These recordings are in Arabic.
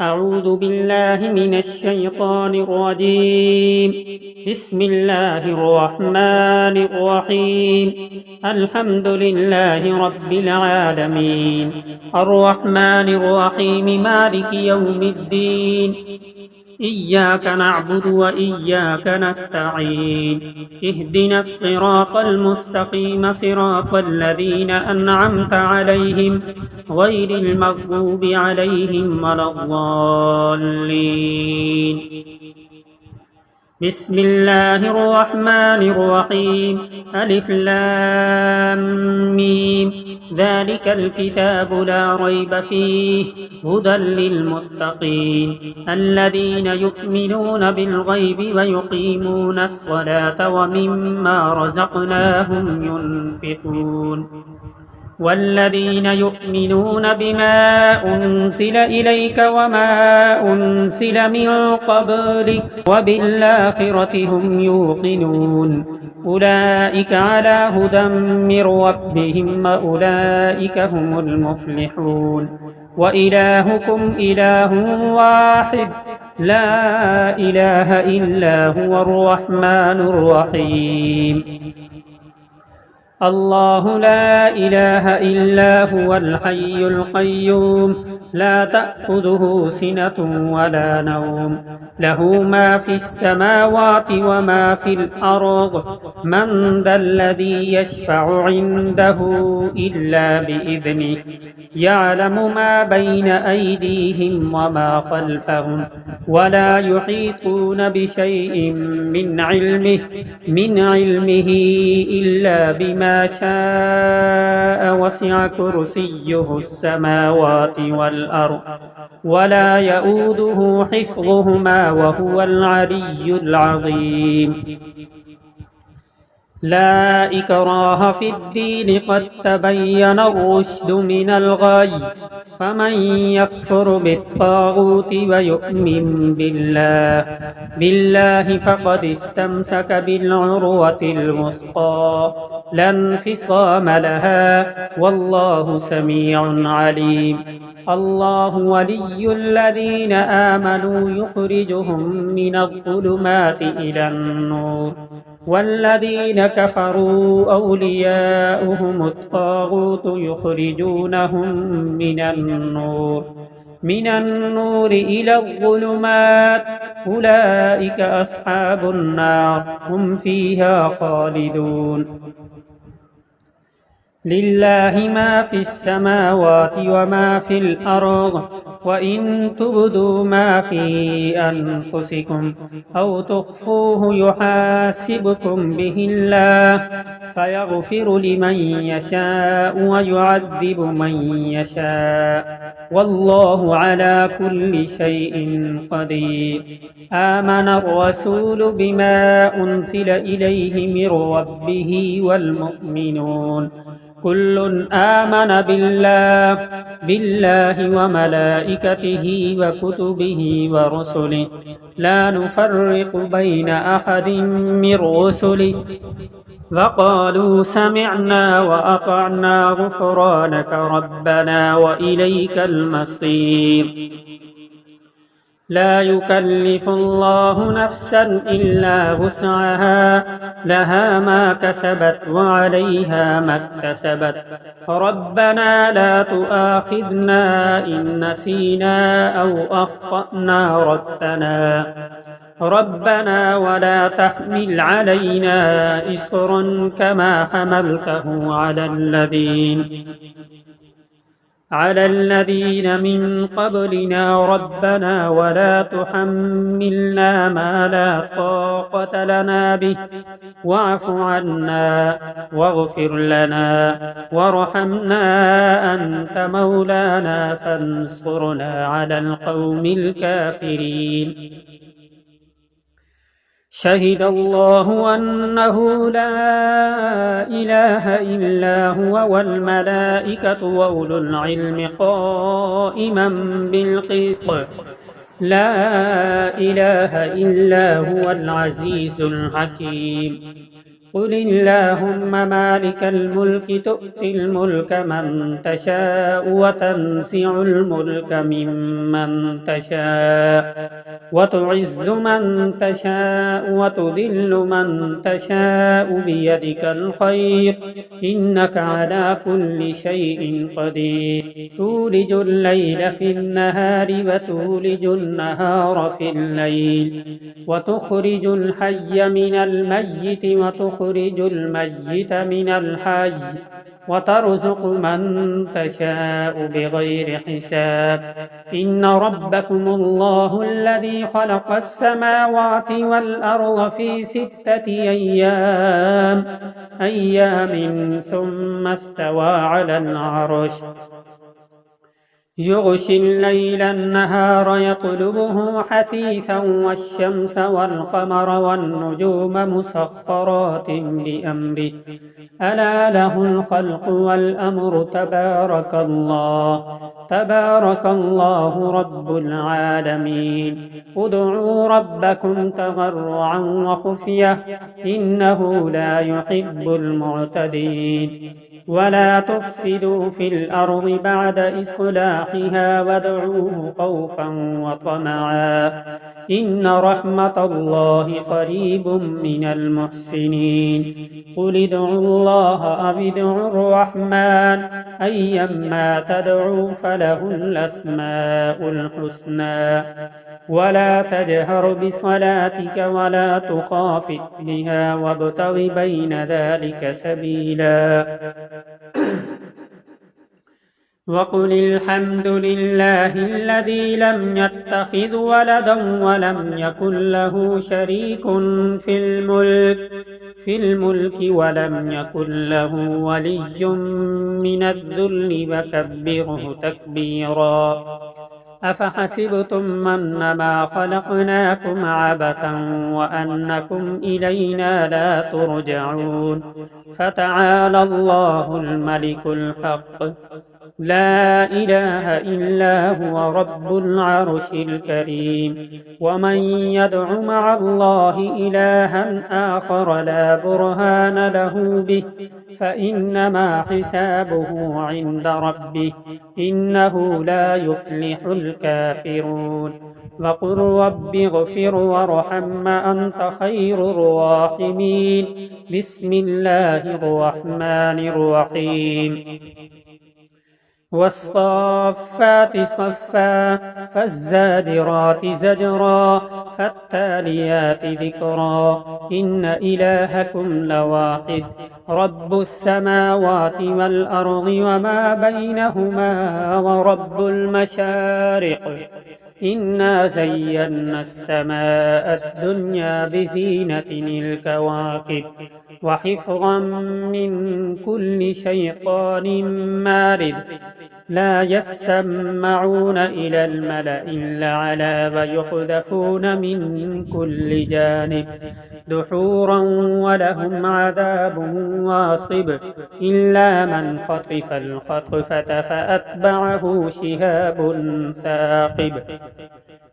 أعوذ بالله من الشيطان الرجيم. بسم الله الرحمن الرحيم. الحمد لله رب العالمين الرحمن الرحيم مالك يوم الدين. إياك نعبد وإياك نستعين. اهدنا الصراط المستقيم صراط الذين أنعمت عليهم غير المغضوب عليهم ولا الضالين. بسم الله الرحمن الرحيم. ألف لام ميم. ذلك الكتاب لا ريب فيه هدى للمتقين الذين يؤمنون بالغيب ويقيمون الصلاة ومما رزقناهم ينفقون والذين يؤمنون بما أنزل إليك وما أنزل من قبلك وبالآخرة هم يوقنون أولئك على هدى من ربهم وأولئك هم المفلحون. وإلهكم إله واحد لا إله إلا هو الرحمن الرحيم. الله لا إله إلا هو الحي القيوم لا تأخذه سنة ولا نوم له ما في السماوات وما في الأرض من ذا الذي يشفع عنده إلا بإذنه يعلم ما بين أيديهم وما خلفهم ولا يحيطون بشيء من علمه إلا بما شاء وسع كرسيه السماوات والأرض ولا يؤوده حفظهما وهو العلي العظيم. لا إكراه في الدين قد تبين الرشد من الغي فمن يكفر بالطاغوت ويؤمن بالله فقد استمسك بالعروة الوثقى لا انفصام لها والله سميع عليم. الله ولي الذين آمنوا يخرجهم من الظلمات إلى النور والذين كفروا أولياؤهم الطاغوت يخرجونهم من النور إلى الظلمات أولئك أصحاب النار هم فيها خالدون. لله ما في السماوات وما في الأرض وإن تبدوا ما في أنفسكم أو تخفوه يحاسبكم به الله فيغفر لمن يشاء ويعذب من يشاء والله على كل شيء قدير. آمن الرسول بما أنزل إليه من ربه والمؤمنون كل آمن بالله وملائكته وكتبه ورسله لا نفرق بين أحد من رسله وقالوا سمعنا وأطعنا غفرانك ربنا وإليك المصير. لا يكلف الله نفسا إلا وسعها لها ما كسبت وعليها ما اكتسبت ربنا لا تؤاخذنا إن نسينا أو أخطأنا ربنا ولا تحمل علينا إصرا كما حملته على الذين من قبلنا ربنا ولا تحملنا ما لا طاقة لنا به واعف عنا واغفر لنا وارحمنا أنت مولانا فانصرنا على القوم الكافرين. شهد الله أنه لا إله إلا هو والملائكة وأولو العلم قائما بالقسط لا إله إلا هو العزيز الحكيم. قل اللهم مالك الملك تؤتي الملك من تشاء وتنزع الملك ممن تشاء وتعز من تشاء وتذل من تشاء بيدك الخير إنك على كل شيء قدير تولج الليل في النهار وتولج النهار في الليل وتخرج الحي من الميت وتخرج الميت من الحي وترزق من تشاء بغير حساب إن ربكم الله الذي خلق السماوات والأرض في 6 أيام ثم استوى على العرش يغشي الليل النهار يطلبه حثيثا والشمس والقمر والنجوم مسخرات بأمره ألا له الخلق والأمر تبارك الله رب العالمين ادعوا ربكم تضرعا وخفية إنه لا يحب المعتدين ولا تفسدوا في الأرض بعد إصلاحها وادعوه خوفا وطمعا إن رحمة الله قريب من المحسنين قل ادعوا الله أو ادعوا الرحمن أيما تدعوا فله الأسماء الحسنى ولا تجهر بصلاتك ولا تخافت بها وابتغ بين ذلك سبيلا وقل الحمد لله الذي لم يتخذ ولدا ولم يكن له شريك في الملك ولم يكن له ولي من الذل وكبره تكبيرا أفحسبتم أنما خلقناكم عبثا وأنكم إلينا لا ترجعون فتعالى الله الملك الحق لا إله إلا هو رب العرش الكريم ومن يدع مع الله إلها آخر لا برهان له به فإنما حسابه عند ربه إنه لا يفلح الكافرون وقل رب اغفر وارحم أنت خير الراحمين بسم الله الرحمن الرحيم والصافات صفا فالزاجرات زجرا فالتاليات ذكرا إن إلهكم لواحد رب السماوات والأرض وما بينهما ورب المشارق إنا زينا السماء الدنيا بزينة الكواكب وحفظا من كل شيطان مارد لا يسمعون إلى الملأ الأعلى ويقذفون من كل جانب دحورا ولهم عذاب واصب إلا من خطف الخطفة فأتبعه شهاب ثاقب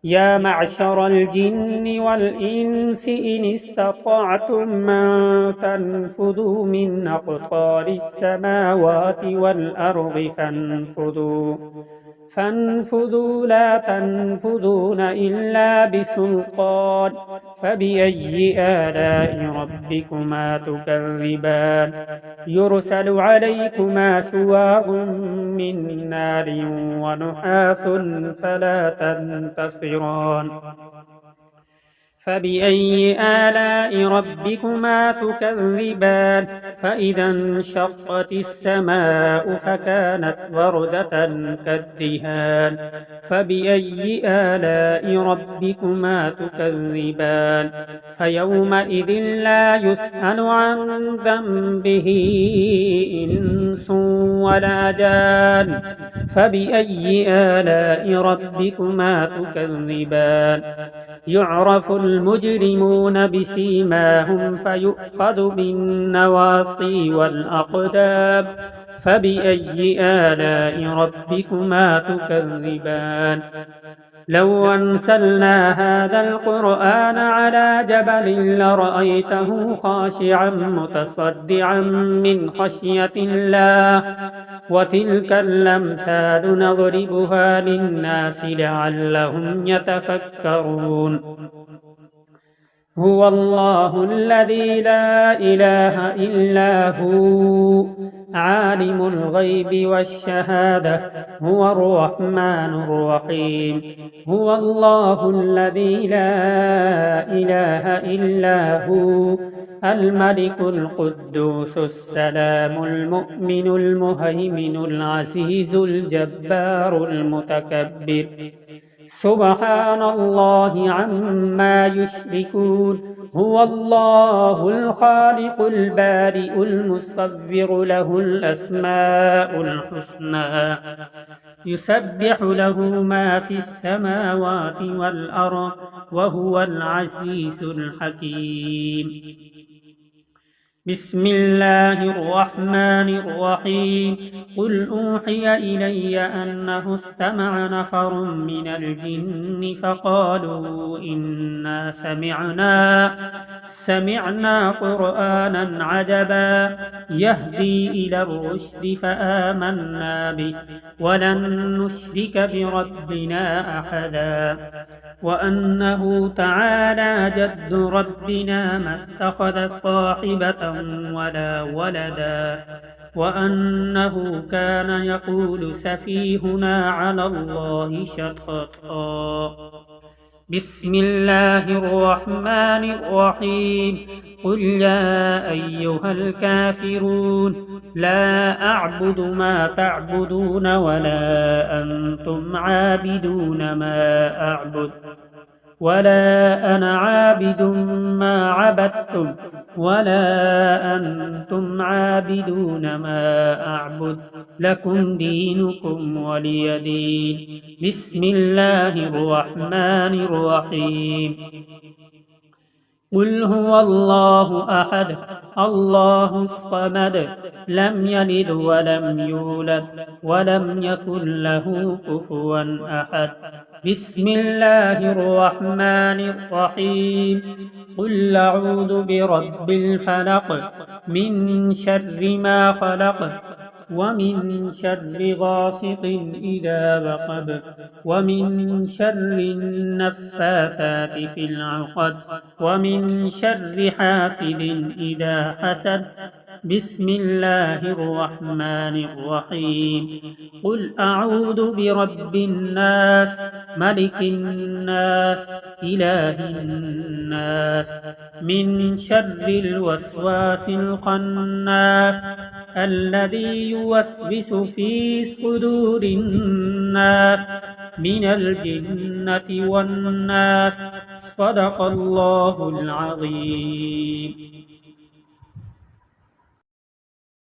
يا معشر الجن والإنس إن استطعتم أن تنفذوا من أقطار السماوات والأرض فانفذوا لا تنفذون إلا بسلطان فبأي آلاء ربكما تكذبان يرسل عليكما شواظ من نار ونحاس فلا تنتصران فبأي آلاء ربكما تكذبان فإذا انشقت السماء فكانت وردة كالدهان فبأي آلاء ربكما تكذبان فيومئذ لا يسأل عن ذنبه إنس ولا جان فبأي آلاء ربكما تكذبان يعرف المجرمون بسيماهم فيؤخذ بالنواصي والأقدام فبأي آلاء ربكما تكذبان لو أنزلنا هذا القرآن على جبل لرأيته خاشعا متصدعا من خشية الله وتلك الأمثال نضربها للناس لعلهم يتفكرون هو الله الذي لا إله إلا هو عالم الغيب والشهادة هو الرحمن الرحيم هو الله الذي لا إله إلا هو الملك القدوس السلام المؤمن المهيمن العزيز الجبار المتكبر سبحان الله عما يشركون هو الله الخالق البارئ المصور له الأسماء الحسنى يسبح له ما في السماوات والأرض وهو العزيز الحكيم بسم الله الرحمن الرحيم قل أوحي إلي أنه استمع نفر من الجن فقالوا إنا سمعنا قرآنا عجبا يهدي إلى الرشد فآمنا به ولن نشرك بربنا أحدا وأنه تعالى جد ربنا ما اتخذ صاحبة ولا ولدا وأنه كان يقول سفيهنا على الله شططا بسم الله الرحمن الرحيم قل يا أيها الكافرون لا أعبد ما تعبدون ولا أنتم عابدون ما أعبد ولا أنا عابد ما عبدتم ولا أنتم عابدون ما أعبد لكم دينكم ولي دين بسم الله الرحمن الرحيم قل هو الله أحد الله الصمد لم يلد ولم يولد ولم يكن له كفوا أحد بسم الله الرحمن الرحيم قل أعوذ برب الفلق من شر ما خلق ومن شر غاسق إذا وقب ومن شر النفاثات في العقد ومن شر حاسد إذا حسد بسم الله الرحمن الرحيم قل أعوذ برب الناس ملك الناس إله الناس من شر الوسواس الخناس الذي يوسوس في صدور الناس من الجنة والناس صدق الله العظيم